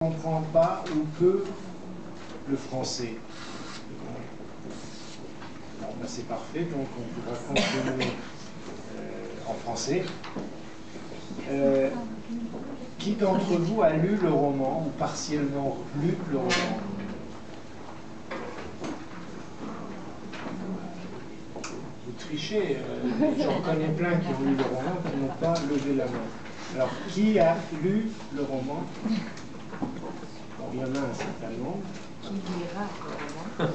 ne comprend pas ou peu le français. Bon, ben c'est parfait, donc on pourra continuer en français. Qui d'entre vous a lu le roman ou partiellement lu le roman? Vous trichez, j'en connais plein qui ont lu le roman qui n'ont pas levé la main. Alors, qui a lu le roman? Bon, il y en a un certain nombre. Qui lira le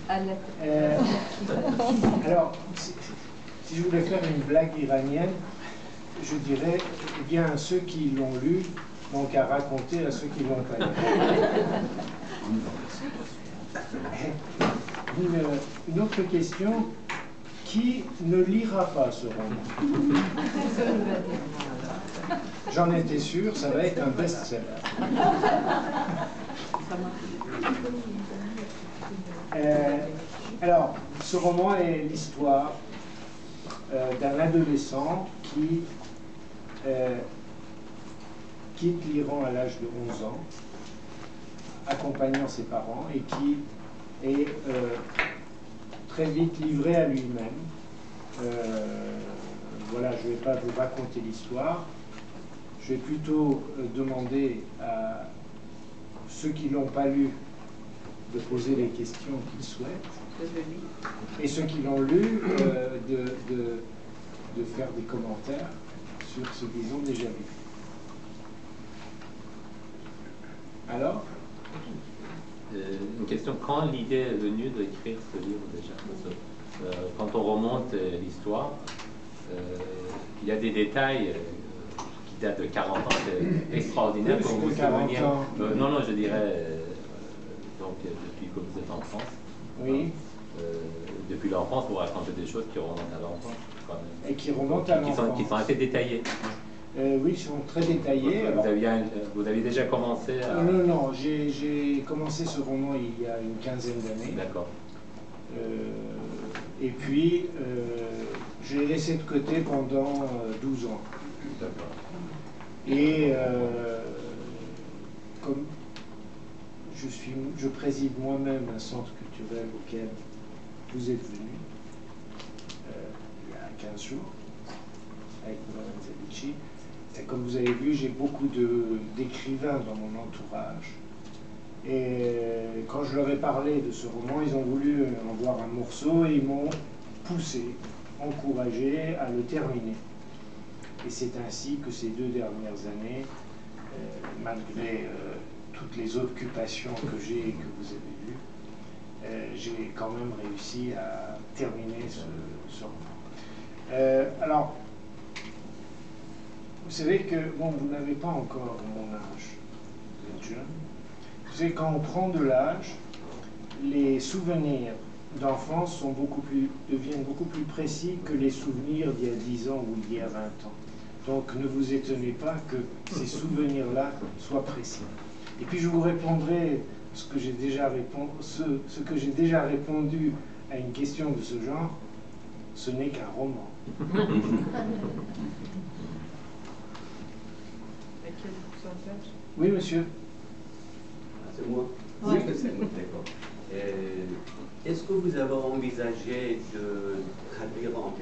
roman? Alors, si je voulais faire une blague iranienne, je dirais, eh bien, ceux qui l'ont lu n'ont qu'à raconter à ceux qui ne l'ont pas lu. Une autre question, qui ne lira pas ce roman? J'en étais sûr, ça va être un best-seller. Alors, ce roman est l'histoire d'un adolescent qui quitte l'Iran à l'âge de 11 ans, accompagnant ses parents, et qui est très vite livré à lui-même. Voilà, je ne vais pas vous raconter l'histoire. Je vais plutôt demander à ceux qui ne l'ont pas lu de poser les questions qu'ils souhaitent. Et ceux qui l'ont lu, de faire des commentaires sur ce qu'ils ont déjà vu. Alors? Une question, quand l'idée est venue d'écrire ce livre déjà? Quand on remonte l'histoire, il y a des détails qui datent de 40 ans, c'est extraordinaire pour vous souvenir. Non, je dirais, donc depuis que vous êtes en France. Oui. Depuis l'enfance, vous racontez des choses qui remontent à l'enfance. Et qui remontent à l'enfance. Qui sont assez détaillées. Oui, ils sont très détaillés. Vous aviez déjà commencé à... Non, j'ai commencé ce roman il y a une quinzaine d'années. D'accord. Et puis, je l'ai laissé de côté pendant 12 ans. D'accord. Et comme je préside moi-même un centre culturel auquel vous êtes venu il y a 15 jours, avec Mme Zavici. Et comme vous avez vu, j'ai beaucoup d'écrivains dans mon entourage. Et quand je leur ai parlé de ce roman, ils ont voulu en voir un morceau et ils m'ont poussé, encouragé à le terminer. Et c'est ainsi que ces 2 dernières années, malgré toutes les occupations que j'ai et que vous avez vues, j'ai quand même réussi à terminer ce roman. Alors, vous savez que, bon, vous n'avez pas encore mon âge, vous êtes jeune. Vous savez, quand on prend de l'âge, les souvenirs d'enfance deviennent beaucoup plus précis que les souvenirs d'il y a 10 ans ou d'il y a 20 ans. Donc ne vous étonnez pas que ces souvenirs-là soient précis. Et puis je vous répondrai ce que j'ai déjà répondu à une question de ce genre, ce n'est qu'un roman. Oui, monsieur. C'est moi? Oui. D'accord. Est-ce que vous avez envisagé de traduire en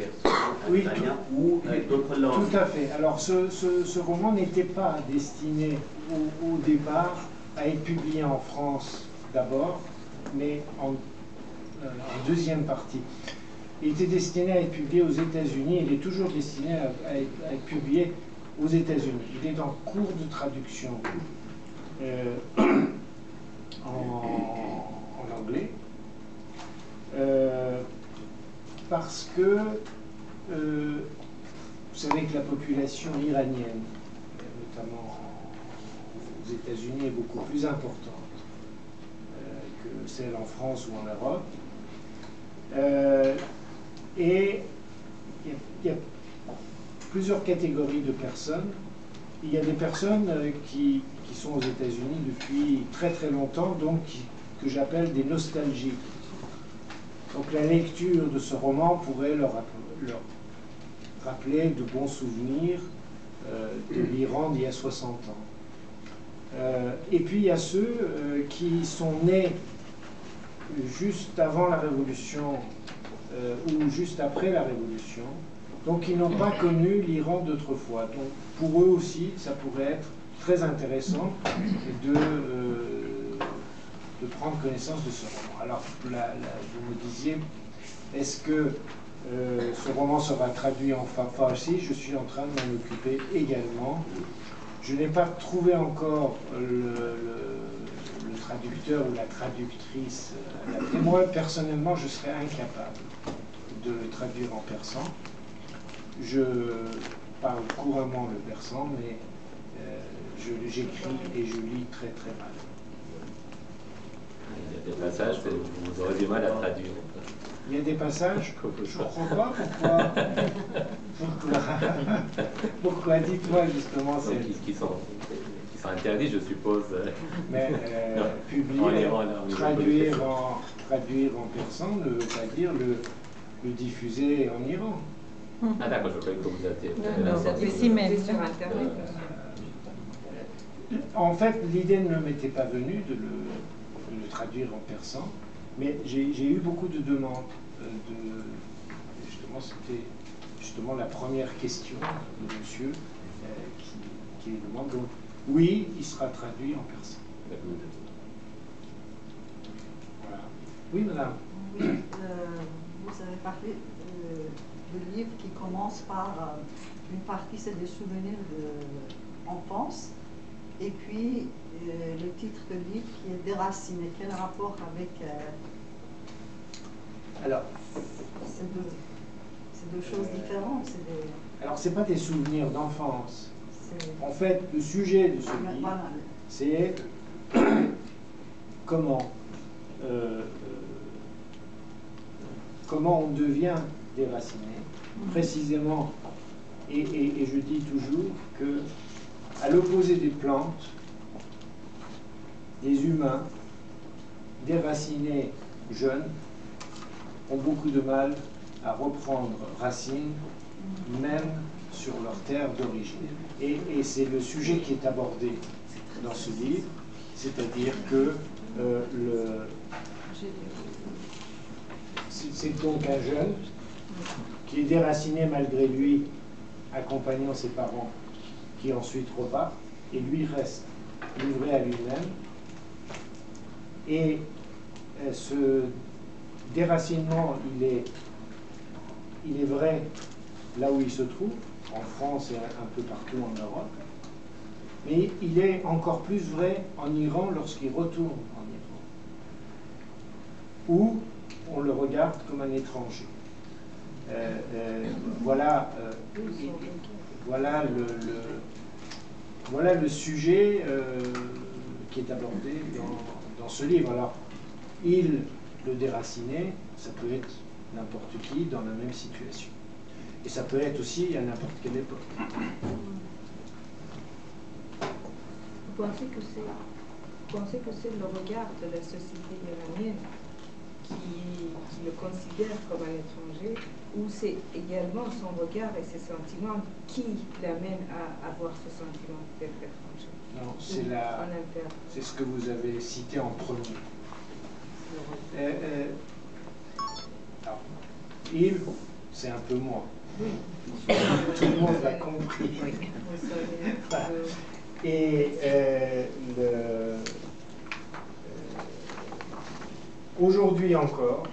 italien ou d'autres langues? Tout à fait. Alors, ce roman n'était pas destiné au départ à être publié en France d'abord, mais en deuxième partie. Il était destiné à être publié aux États-Unis. Il est toujours destiné à être publié aux États-Unis. Il est en cours de traduction en anglais, parce que vous savez que la population iranienne, notamment aux États-Unis, est beaucoup plus importante que celle en France ou en Europe. Et il y a plusieurs catégories de personnes. Il y a des personnes qui sont aux États-Unis depuis très très longtemps, donc que j'appelle des nostalgiques. Donc la lecture de ce roman pourrait leur rappeler de bons souvenirs de l'Iran d'il y a 60 ans. Et puis il y a ceux qui sont nés juste avant la Révolution ou juste après la Révolution, donc ils n'ont pas connu l'Iran d'autrefois. Donc pour eux aussi, ça pourrait être très intéressant de prendre connaissance de ce roman. Alors, vous me disiez, est-ce que ce roman sera traduit en farsi? Je suis en train de m'en occuper également. Je n'ai pas trouvé encore le traducteur ou la traductrice adaptée. Moi, personnellement, je serais incapable de le traduire en persan. Je parle couramment le persan, mais j'écris et je lis très très mal. Il y a des passages que vous aurez du mal à traduire. Il y a des passages, je ne comprends pas pourquoi dites-moi justement. Qui sont interdits, je suppose. Mais publier, traduire en persan ne veut pas dire le diffuser en Iran. Ah d'accord, je croyais que vous aviez... C'est sur Internet. En fait, l'idée ne m'était pas venue de le traduire en persan, mais j'ai eu beaucoup de demandes. Justement, c'était justement la première question de monsieur qui demande. Donc, oui, il sera traduit en persan. Voilà. Oui, madame. Oui, vous avez parlé de livre qui commence par une partie, c'est des souvenirs d'enfance. Et puis, le titre de livre qui est Déraciné. Quel rapport avec... Alors, c'est deux choses différentes. Alors, ce n'est pas des souvenirs d'enfance. En fait, le sujet de ce livre, voilà, c'est comment on devient déraciné, précisément. Et je dis toujours que à l'opposé des plantes, les humains déracinés jeunes ont beaucoup de mal à reprendre racine, même sur leur terre d'origine. Et c'est le sujet qui est abordé dans ce livre, c'est-à-dire que c'est donc un jeune qui est déraciné malgré lui, accompagnant ses parents, qui ensuite repart, et lui reste livré à lui-même. Et ce déracinement, il est vrai là où il se trouve, en France et un peu partout en Europe, mais il est encore plus vrai en Iran lorsqu'il retourne en Iran, où on le regarde comme un étranger. Voilà le sujet qui est abordé dans ce livre. Alors, le déraciné, ça peut être n'importe qui dans la même situation. Et ça peut être aussi à n'importe quelle époque. Vous pensez que c'est le regard de la société iranienne qui le considère comme un étranger, ou c'est également son regard et ses sentiments qui l'amènent à avoir ce sentiment d'être étranger? Non, c'est ce que vous avez cité en premier. Alors, il, c'est un peu moi. Tout le monde l'a compris. Et aujourd'hui encore,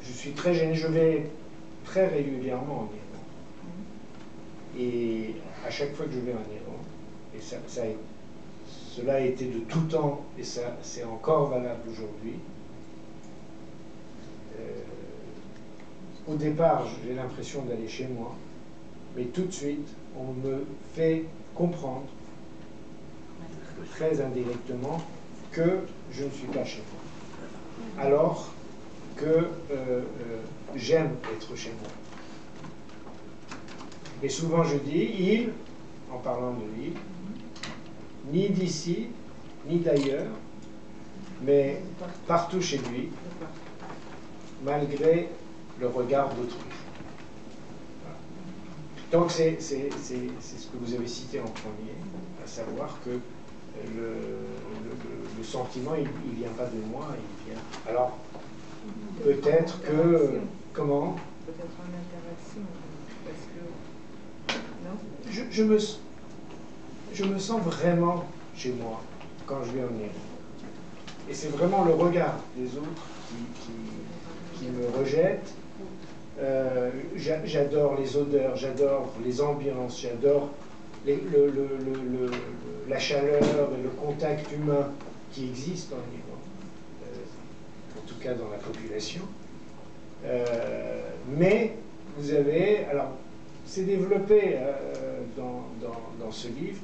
je suis très gêné, je vais très régulièrement en Iran. Et à chaque fois que je vais en Iran, et cela a été de tout temps, et ça c'est encore valable aujourd'hui, au départ j'ai l'impression d'aller chez moi, mais tout de suite on me fait comprendre, très indirectement, que je ne suis pas chez moi, alors que j'aime être chez moi. Et souvent je dis, il, en parlant de lui, ni d'ici, ni d'ailleurs, mais partout chez lui, malgré le regard d'autrui. Voilà. Donc c'est ce que vous avez cité en premier, à savoir que le sentiment, il ne vient pas de moi, il vient... Alors, peut-être que... Comment? Peut-être en interaction, parce que... Non? Je me sens vraiment chez moi quand je vais en Iran. Et c'est vraiment le regard des autres qui me rejette. J'adore les odeurs, j'adore les ambiances, j'adore la chaleur et le contact humain qui existe en Iran, en tout cas dans la population. Mais vous avez, alors c'est développé dans ce livre,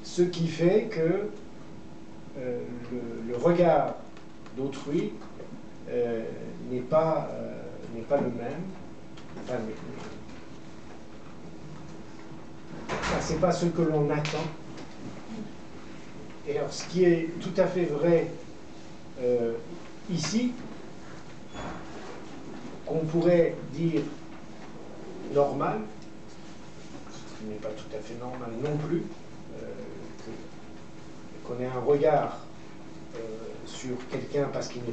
ce qui fait que le regard d'autrui n'est pas le même. Enfin, c'est pas ce que l'on attend. Et alors, ce qui est tout à fait vrai ici, qu'on pourrait dire normal, ce qui n'est pas tout à fait normal non plus, qu'on ait un regard sur quelqu'un parce qu'il n'est